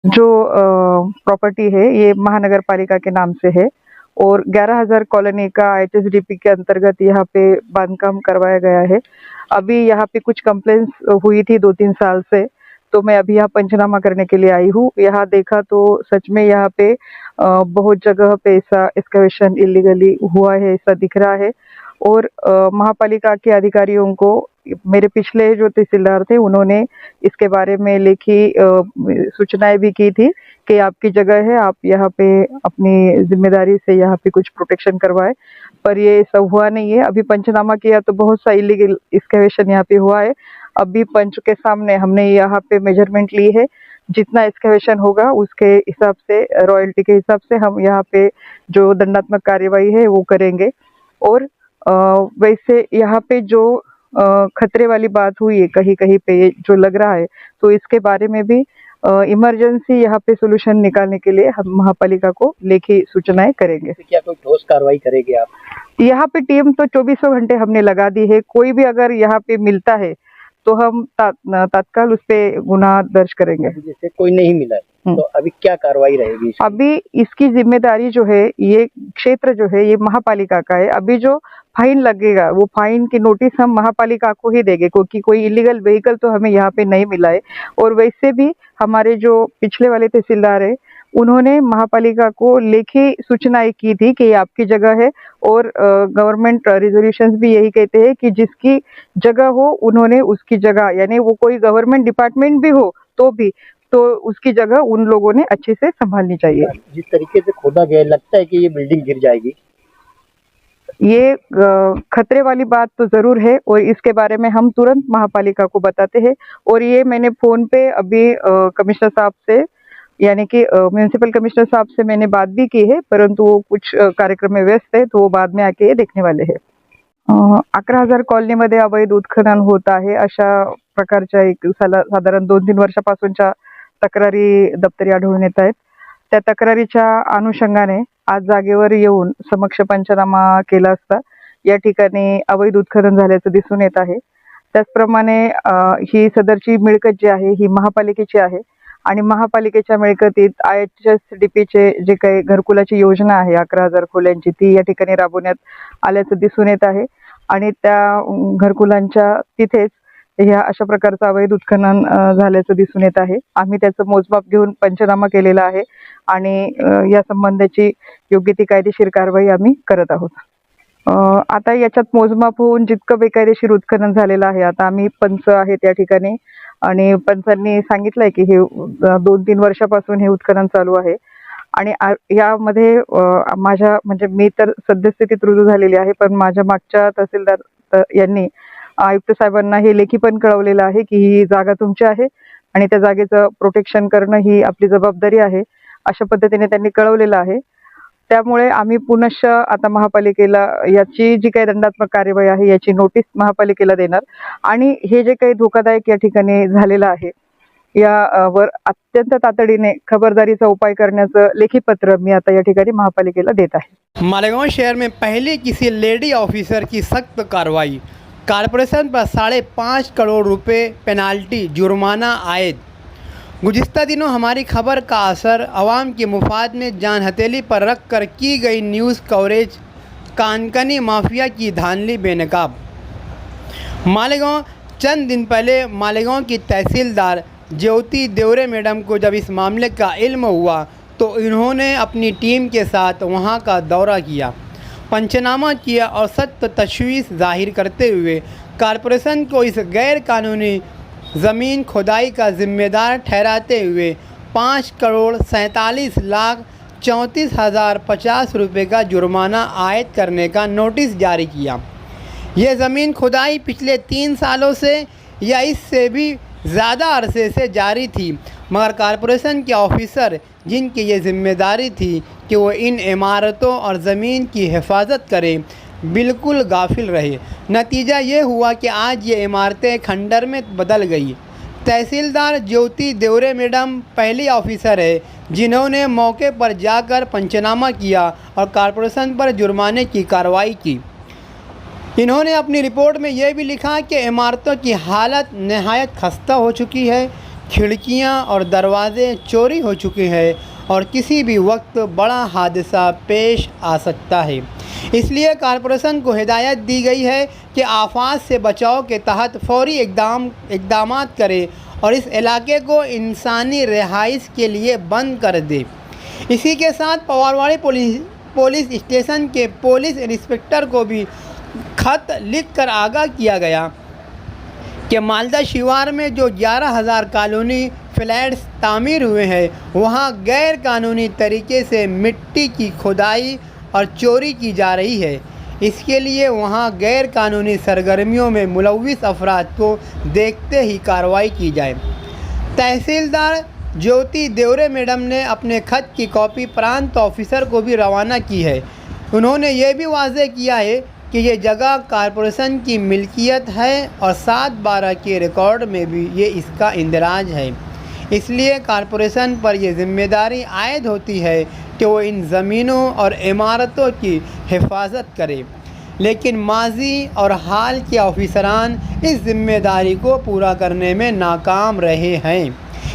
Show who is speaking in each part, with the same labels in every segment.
Speaker 1: जो प्रॉपर्टी है ये महानगर पालिका के नाम से है और 11,000 कॉलोनी का HSDP के अंतर्गत यहाँ पे बांधकाम करवाया गया है। अभी यहाँ पे कुछ कंप्लेंट्स हुई थी 2-3 साल से, तो मैं अभी यहाँ पंचनामा करने के लिए आई हूँ। यहाँ देखा तो सच में यहाँ पे बहुत जगह पे ऐसा एक्सकवेशन इलीगली हुआ है, ऐसा दिख रहा है। और महापालिका के अधिकारियों को मेरे पिछले जो तहसीलदार थे उन्होंने इसके बारे में लिखी सूचनाएं भी की थी कि आपकी जगह है, आप यहाँ पे अपनी जिम्मेदारी से यहाँ पे कुछ प्रोटेक्शन करवाए, पर ये सब हुआ नहीं है। अभी पंचनामा किया तो बहुत सा इलीगल एक्सकवेशन यहाँ पे हुआ है। अभी पंच के सामने हमने यहाँ पे मेजरमेंट ली है, जितना एक्सकवेशन होगा उसके हिसाब से, रॉयल्टी के हिसाब से हम यहाँ पे जो दंडात्मक कार्यवाही है वो करेंगे। और वैसे यहाँ पे जो खतरे वाली बात हुई है कहीं कहीं पे जो लग रहा है, तो इसके बारे में भी इमरजेंसी यहाँ पे सोल्यूशन निकालने के लिए हम महापालिका को लेखी सूचनाएं करेंगे।
Speaker 2: क्या कोई ठोस कार्रवाई करेंगे आप?
Speaker 1: यहाँ पे टीम तो 24 घंटे हमने लगा दी है। कोई भी अगर यहाँ पे मिलता है तो हम तत्काल उस पे गुनाह दर्ज करेंगे।
Speaker 2: जैसे कोई नहीं मिला है तो अभी क्या कार्रवाई रहेगी?
Speaker 1: अभी इसकी जिम्मेदारी जो है, ये क्षेत्र जो है ये महापालिका का है। अभी जो फाइन लगेगा वो फाइन की नोटिस हम महापालिका को ही देंगे, क्योंकि कोई इलीगल व्हीकल तो हमें यहाँ पे नहीं मिला है। और वैसे भी हमारे जो पिछले वाले तहसीलदार है उन्होंने महापालिका को लेखी सूचनाएं की थी कि ये आपकी जगह है। और गवर्नमेंट रेजोल्यूशंस भी यही कहते हैं कि जिसकी जगह हो उन्होंने उसकी जगह, यानी वो कोई गवर्नमेंट डिपार्टमेंट भी हो तो भी, तो उसकी जगह उन लोगों ने अच्छे से संभालनी चाहिए।
Speaker 2: जिस तरीके से खोदा गया लगता है कि ये बिल्डिंग गिर जाएगी।
Speaker 1: ये खतरे वाली बात तो जरूर है और इसके बारे में हम तुरंत महापालिका को बताते हैं। और ये मैंने फोन पे अभी कमिश्नर साहब से, यानी कि म्यूनिसिपल कमिश्नर साहब से मैंने बात भी की है, परंतु वो कुछ कार्यक्रम में व्यस्त है, तो वो बाद में आके देखने वाले हैं। 11,000 कॉलनीमध्ये अवैध उत्खनन होत आहे अशा प्रकारच्या एक साधारण 2-3 वर्षापासूनच्या तक्रारी दप्तरी आढळून येत आहेत। त्या तक्रारीच्या अनुषंगाने आज जागेवर येऊन समक्ष पंचनामा केला असता या ठिकाणी अवैध उत्खनन झाल्याचं दिसून येत आहे। त्याचप्रमाणे ही सदरची मिळकत जी आहे ही महापालिकेची आहे आणि महापालिकेच्या मिळकतीत IHSDPचे जे काही घरकुलाची योजना आहे 11,000 खोल्यांची, ती या ठिकाणी राबवण्यात आल्याचं दिसून येत आहे। आणि त्या घरकुलांच्या तिथेच ह्या अशा प्रकारचं अवैध उत्खनन झाल्याचं दिसून येत आहे। आम्ही त्याचं मोजमाप घेऊन पंचनामा केलेला आहे आणि या संबंधाची योग्य ती कायदेशीर कारवाई आम्ही करत आहोत। आता याच्यात मोजमाप होऊन जितकं बेकायदेशीर उत्खनन झालेलं आहे, आता आम्ही पंच आहेत या ठिकाणी आणि पंचांनी सांगितलंय की हे 2-3 वर्षापासून हे उत्खनन चालू आहे। आणि यामध्ये माझ्या म्हणजे मी तर सद्यस्थितीत रुजू झालेली आहे, पण माझ्या मागच्या तहसीलदार यांनी आयुक्त साहेबांना हे लेखी पण कळवलेलं आहे की ही जागा तुमची आहे आणि त्या जागेचं प्रोटेक्शन करणं ही आपली जबाबदारी आहे, अशा पद्धतीने त्यांनी कळवलेलं आहे। त्यामुळे आम्ही पुनश्च आता महापालिकेला याची जी काही दंडात्मक कार्यवाही आहे याची नोटीस महापालिकेला देणार आणि हे जे काही धोकादायक या ठिकाणी झालेलं आहे यावर अत्यंत तातडीने खबरदारीचा उपाय करण्याचं लेखी पत्र मी आता या ठिकाणी महापालिकेला देत आहे।
Speaker 3: मालेगांव शहर में पहले किसी लेडी ऑफिसर की सख्त कार्रवाई, कॉरपोरेशन पर 5.5 करोड़ रुपए पेनाल्टी जुर्माना आयद। गुज़िस्ता दिनों हमारी खबर का असर अवाम के मुफाद में जान हथेली पर रख कर की गई न्यूज़ कवरेज कानकनी माफिया की धांधली बेनकाब। मालेगांव चंद दिन पहले मालेगांव की तहसीलदार ज्योति देवरे मैडम को जब इस मामले का इल्म हुआ तो इन्होंने अपनी टीम के साथ वहां का दौरा किया, पंचनामा किया और सख्त तशवीश जाहिर करते हुए कॉरपोरेशन को इस गैर कानूनी ज़मीन खुदाई का ज़िम्मेदार ठहराते हुए 5,47,34,050 रुपये का जुर्माना आयद करने का नोटिस जारी किया। यह ज़मीन खुदाई पिछले 3 सालों से या इससे भी ज़्यादा अरसे से जारी थी, मगर कॉरपोरेशन के ऑफिसर जिनकी ये ज़िम्मेदारी थी कि वो इन इमारतों और ज़मीन की हिफाजत करें, बिल्कुल गाफिल रहे। नतीजा ये हुआ कि आज ये इमारतें खंडर में बदल गई। तहसीलदार ज्योति देवरे मैडम पहली ऑफिसर है जिन्होंने मौके पर जाकर पंचनामा किया और कॉरपोरेशन पर जुर्माने की कार्रवाई की। इन्होंने अपनी रिपोर्ट में यह भी लिखा कि इमारतों की हालत नहायत खस्ता हो चुकी है, کھڑکیاں اور دروازے چوری ہو چکے ہیں اور کسی بھی وقت بڑا حادثہ پیش آ سکتا ہے۔ اس لیے کارپوریشن کو ہدایت دی گئی ہے کہ آفات سے بچاؤ کے تحت فوری اقدامات کرے اور اس علاقے کو انسانی رہائش کے لیے بند کر دے۔ اسی کے ساتھ پوارواڑی پولیس اسٹیشن کے پولیس انسپکٹر کو بھی خط لکھ کر آگاہ کیا گیا کہ مالدہ شیوار میں جو 11,000 کالونی فلیٹس تعمیر ہوئے ہیں وہاں غیر قانونی طریقے سے مٹی کی کھدائی اور چوری کی جا رہی ہے۔ اس کے لیے وہاں غیر قانونی سرگرمیوں میں ملوث افراد کو دیکھتے ہی کارروائی کی جائے۔ تحصیلدار جیوتی دیورے میڈم نے اپنے خط کی کاپی پرانت آفیسر کو بھی روانہ کی ہے۔ انہوں نے یہ بھی واضح کیا ہے کہ یہ جگہ کارپوریشن کی ملکیت ہے اور 7/12 کے ریکارڈ میں بھی اس کا اندراج ہے۔ اس لیے کارپوریشن پر یہ ذمہ داری عائد ہوتی ہے کہ وہ ان زمینوں اور عمارتوں کی حفاظت کرے، لیکن ماضی اور حال کے آفیسران اس ذمہ داری کو پورا کرنے میں ناکام رہے ہیں۔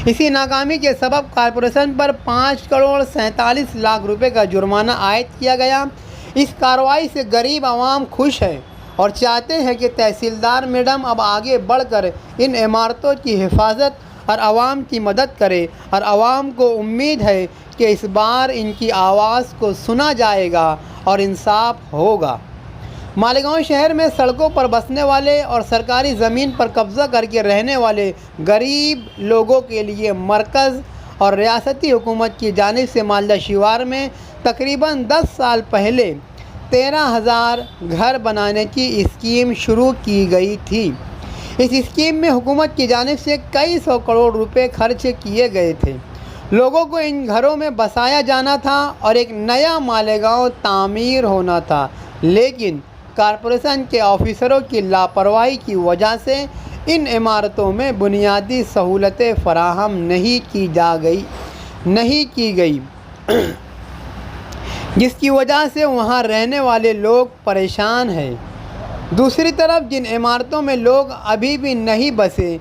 Speaker 3: اسی ناکامی کے سبب کارپوریشن پر 5,47 لاکھ روپے کا جرمانہ عائد کیا گیا۔ اس کارروائی سے غریب عوام خوش ہے اور چاہتے ہیں کہ تحصیلدار میڈم اب آگے بڑھ کر ان عمارتوں کی حفاظت اور عوام کی مدد کرے، اور عوام کو امید ہے کہ اس بار ان کی آواز کو سنا جائے گا اور انصاف ہوگا۔ مالیگاؤں شہر میں سڑکوں پر بسنے والے اور سرکاری زمین پر قبضہ کر کے رہنے والے غریب لوگوں کے لیے مرکز اور ریاستی حکومت کی جانب سے مالدہ شیوار میں تقریباً 10 سال پہلے 13,000 گھر بنانے کی اسکیم شروع کی گئی تھی۔ اس اسکیم میں حکومت کی جانب سے کئی 100 کروڑ روپے خرچ کیے گئے تھے۔ لوگوں کو ان گھروں میں بسایا جانا تھا اور ایک نیا مالیگاؤں تعمیر ہونا تھا، لیکن کارپوریشن کے آفیسروں کی لاپرواہی کی وجہ سے ان عمارتوں میں بنیادی سہولتیں فراہم نہیں کی گئی جس کی وجہ سے وہاں رہنے والے لوگ پریشان ہیں۔ دوسری طرف جن عمارتوں میں لوگ ابھی بھی نہیں بسے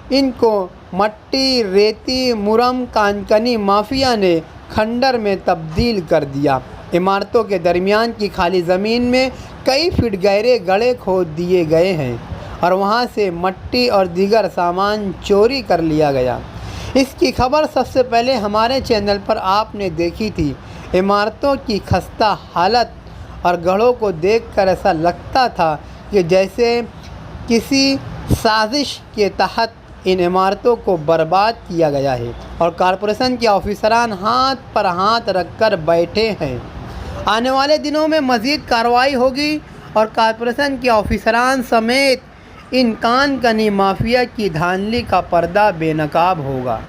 Speaker 3: ان کو مٹی، ریتی، مرم کانکنی مافیا نے کھنڈر میں تبدیل کر دیا۔ عمارتوں کے درمیان کی خالی زمین میں کئی فٹ گہرے گڑھے کھود دیے گئے ہیں اور وہاں سے مٹی اور دیگر سامان چوری کر لیا گیا۔ اس کی خبر سب سے پہلے ہمارے چینل پر آپ نے دیکھی تھی۔ عمارتوں کی خستہ حالت اور گڑھوں کو دیکھ کر ایسا لگتا تھا کہ جیسے کسی سازش کے تحت ان عمارتوں کو برباد کیا گیا ہے اور کارپوریشن کے آفیسران ہاتھ پر ہاتھ رکھ کر بیٹھے ہیں۔ آنے والے دنوں میں مزید کارروائی ہوگی اور کارپوریشن کے آفیسران سمیت ان کان کنی مافیا کی دھاندلی کا پردہ بے نقاب ہوگا۔